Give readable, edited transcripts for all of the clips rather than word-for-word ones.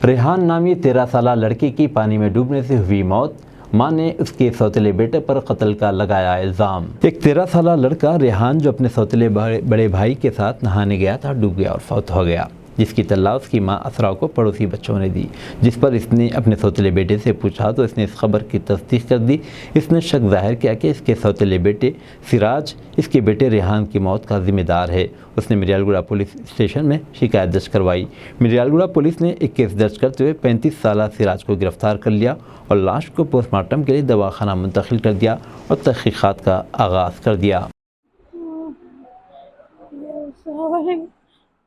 रेहान नामी 13 साला लड़के की पानी में डूबने से हुई मौत। मां ने उसके सौतेले बेटे पर कत्ल का लगाया इल्ज़ाम। एक 13 साला लड़का रेहान जो अपने सौतेले बड़े भाई के साथ नहाने गया था, डूब गया और फौत हो गया, जिसकी तल्ला उसकी मां असरा को पड़ोसी बच्चों ने दी। जिस पर इसने अपने सौतेले बेटे से पूछा तो इसने इस खबर की तस्दीक कर दी। इसने शक जाहिर किया कि इसके सौतेले बेटे सिराज इसके बेटे रेहान की मौत का जिम्मेदार है। उसने मिर्यालगुड़ा पुलिस स्टेशन में शिकायत दर्ज करवाई। मिर्यालगुड़ा पुलिस ने एक केस दर्ज करते हुए 35 साला सिराज को गिरफ्तार कर लिया और लाश को पोस्टमार्टम के लिए दवाखाना मुंतकिल कर दिया और तहकीकात का आगाज़ कर दिया।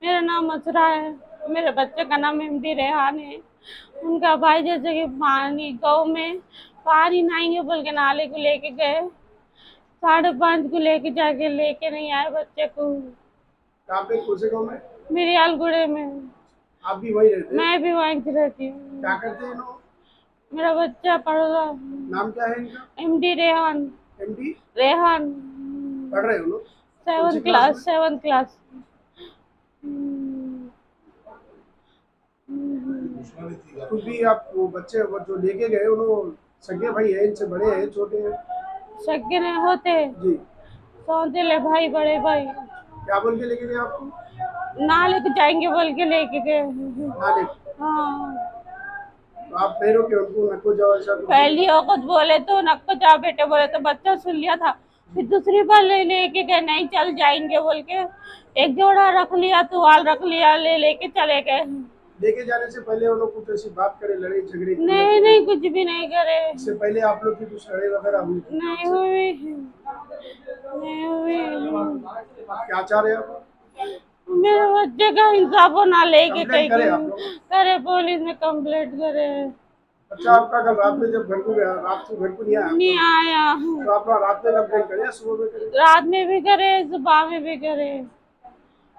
मेरा नाम असरा है, मेरे बच्चे का नाम एमडी रेहान है। उनका भाई जैसे कि पानी गाँव में पानी नहाएंगे बोल के नाले को लेके गए, 5:30 को लेके नहीं आए बच्चे को। कहाँ पे, कौन से गाँव में? मिर्यालगुड़े में। आप भी वहीं रहते हैं? मैं भी वहीं रहती हूँ। क्या करते हैं लोग? मेरा बच्चा पढ़ रहा। नाम क्या है इनका? एमडी रेहान। एमडी रेहान पढ़ रहे हो लोग? 7th class. खुद भी आप वो बच्चे वो जो लेके गए उन्होंने सगे भाई है, इनसे बड़े हैं छोटे हैं? सगे नहीं होते जी। सौतेले भाई, बड़े भाई। क्या बोल के लेके गए आपको? नाले को जाएंगे बोल के लेके गए। नाले? हाँ। तो आप पैरों के उनको नको जाओ ऐसा? पहली वक्त बोले तो नको जाओ बेटे बोले तो बच्चा सुन लिया था। फिर दूसरी बार लेके गए, नहीं चल जाएंगे बोल के एक जोड़ा रख लिया, तुवाल रख लिया, लेके चले गए। लेके जाने से पहले वो लोग कुछ ऐसी बात करे, लड़े झगड़े? नहीं कुछ भी नहीं करे। इससे पहले आप लोग की कुछ लड़ाई वगैरह हुई? नहीं हुई। क्या चाह रहे हैं आप? मेरे बच्चे का इंसाफ होना, लेके कहीं करे पुलिस में कंप्लेंट करे। अच्छा, आपका कल रात में जब घर को गया, रात को घर को नहीं आया तो आप रात में कंप्लेंट करे या सुबह में करे? रात में भी करे, सुबह में भी करे।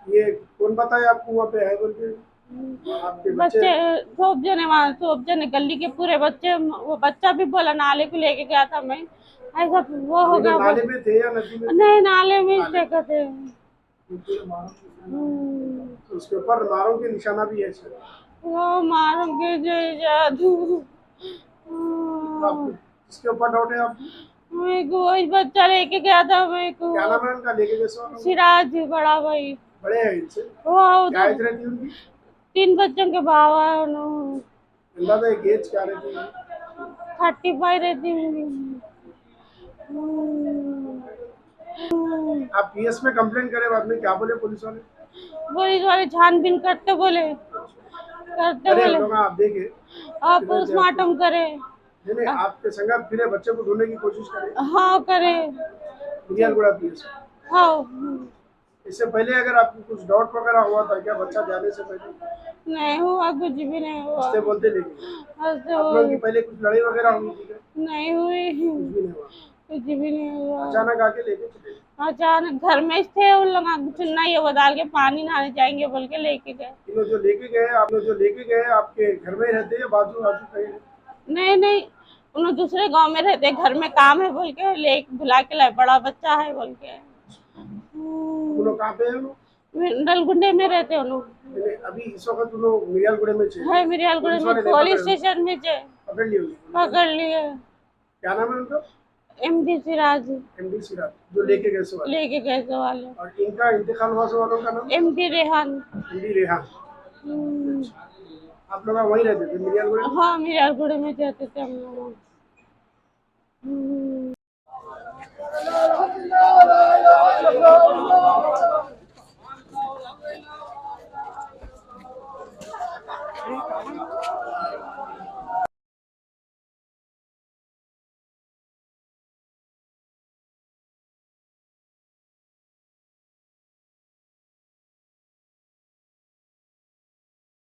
ये कौन बताया आपको वहाँ पे है बोल के? आपके बच्चे सब जने गली के पूरे बच्चे, वो बच्चा भी बोला नाले को लेके गया था मैं, ऐसा वो हो गया। नाले में थे या नदी में? नहीं, नाले में थे। तो उसके ऊपर मारों के निशाना भी है सर? वो मारों के जादू। इसके ऊपर डाउट है आपको? मेरे को वही बच्चा लेके गया था मेरे को। क्या नाम है उनका लेके गए? सिराज, बड़ा भाई। बड़े हैं इनसे? क्या एज रहती उनकी? 3 बच्चों के बाबा है उन्होंने। अंदाजा एक एज क्या रहती है? 35 रहती होंगी। आप पीएस में कंप्लेंट करे, बाद में क्या बोले पुलिस वाले? पुलिस वाले छानबीन करते बोले आप देखे आप पोस्टमार्टम करे। नहीं, आपके संग फिर बच्चे को ढूंढने की कोशिश करे? हाँ करे। मिर्यालगुड़ा पीएस? हाँ। इससे पहले अगर आपको कुछ डाउट वगैरह हुआ था क्या बच्चा जाने से पहले? नहीं हुआ, कुछ भी नहीं हुआ। हंसते बोलते लेकिन आप लोगों की पहले कुछ लड़ाई वगैरह हुई थी क्या? नहीं हुई। कुछ भी नहीं हुआ? कुछ भी नहीं हुआ। अचानक आके लेके चले? अचानक घर में थे उन लोग, चुन्ना ये बदल के पानी नहाने जाएंगे बोल के लेके गए। इन जो लेके गए, आप लोग जो लेके गए आपके घर में रहते हैं बाजू बाजू कहीं? नहीं, उन्होंने दूसरे गांव में रहते, घर में काम है बोल के ले बुला के लाए, बड़ा बच्चा है बोल के। वो लोग कहाँ पे है? नलगुंडे में रहते हैं लोग। अभी इस वक्त लोग मिर्यालगुड़े में है, मिर्यालगुड़े में पुलिस स्टेशन में पकड़ लिए। क्या नाम है उनका? एमडी सिराज। एमडी सिराज जो लेके गए वाले। और इनका इंतकाल हुआ वालों का नाम? एमडी रेहान। एमडी रेहान। आप लोग वहीं रहते थे मिर्यालगुड़े? हाँ, मिर्यालगुड़े में रहते थे हम लोग।